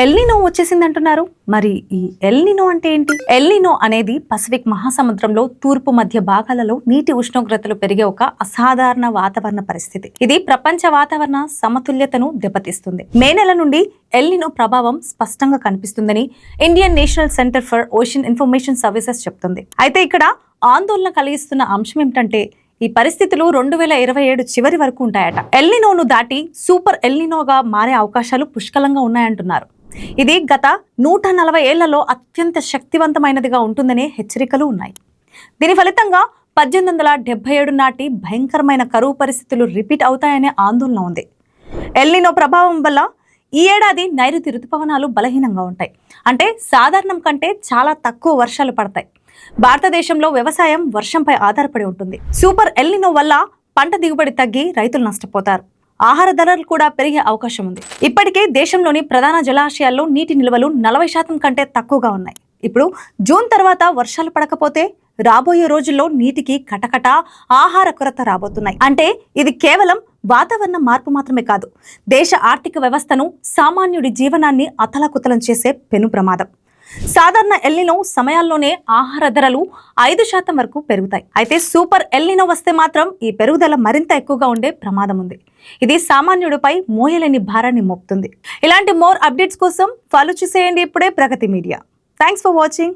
El Niño వచ్చేసింది అంటున్నారు. మరి ఈ ఎల్నినో అంటే ఏంటి? ఎల్నినో అనేది పసిఫిక్ మహాసముద్రంలో తూర్పు మధ్య భాగాలలో నీటి ఉష్ణోగ్రతలు పెరిగే ఒక అసాధారణ వాతావరణ పరిస్థితి. ఇది ప్రపంచ వాతావరణ సమతుల్యతను దెబ్బతీస్తుంది. మే నెల నుండి ఎల్నినో ప్రభావం స్పష్టంగా కనిపిస్తుందని Indian national centre for ocean information services చెప్తుంది. అయితే ఇక్కడ ఆందోళన కలిగిస్తున్న అంశం ఏమిటంటే ఈ పరిస్థితులు 2027 చివరి వరకు ఉంటాయట. ఎల్నినోను దాటి సూపర్ ఎల్నినోగా మారే అవకాశాలు పుష్కలంగా ఉన్నాయంటున్నారు. ఇది గత 140 ఏళ్లలో అత్యంత శక్తివంతమైనదిగా ఉంటుందనే హెచ్చరికలు ఉన్నాయి. దీని ఫలితంగా 1877 నాటి భయంకరమైన కరువు పరిస్థితులు రిపీట్ అవుతాయనే ఆందోళన ఉంది. ఎల్నినో ప్రభావం వల్ల ఈ ఏడాది నైరుతి ఋతుపవనాలు బలహీనంగా ఉంటాయి. అంటే సాధారణం కంటే చాలా తక్కువ వర్షాలు పడతాయి. భారతదేశంలో వ్యవసాయం వర్షంపై ఆధారపడి ఉంటుంది. సూపర్ ఎల్నినో వల్ల పంట దిగుబడి తగ్గి రైతులు నష్టపోతారు. ఆహార ధరలు కూడా పెరిగే అవకాశం ఉంది. ఇప్పటికే దేశంలోని ప్రధాన జలాశయాల్లో నీటి నిల్వలు 40% కంటే తక్కువగా ఉన్నాయి. ఇప్పుడు జూన్ తర్వాత వర్షాలు పడకపోతే రాబోయే రోజుల్లో నీటికి కటకట ఆహార కొరత రాబోతున్నాయి. అంటే ఇది కేవలం వాతావరణ మార్పు మాత్రమే కాదు, దేశ ఆర్థిక వ్యవస్థను, సామాన్యుడి జీవనాన్ని అతలాకుతలం చేసే పెను ప్రమాదం. సాధారణ ఎల్నినో సమయాల్లోనే ఆహార ధరలు 5% వరకు పెరుగుతాయి. అయితే సూపర్ ఎల్నినో వస్తే మాత్రం ఈ పెరుగుదల మరింత ఎక్కువగా ఉండే ప్రమాదం ఉంది. ఇది సామాన్యుడిపై మోయలేని భారాన్ని మోపుతుంది. ఇలాంటి మోర్ అప్డేట్స్ కోసం ఫాలో చేసేయండి ఇప్పుడే ప్రగతి మీడియా. Thanks for watching.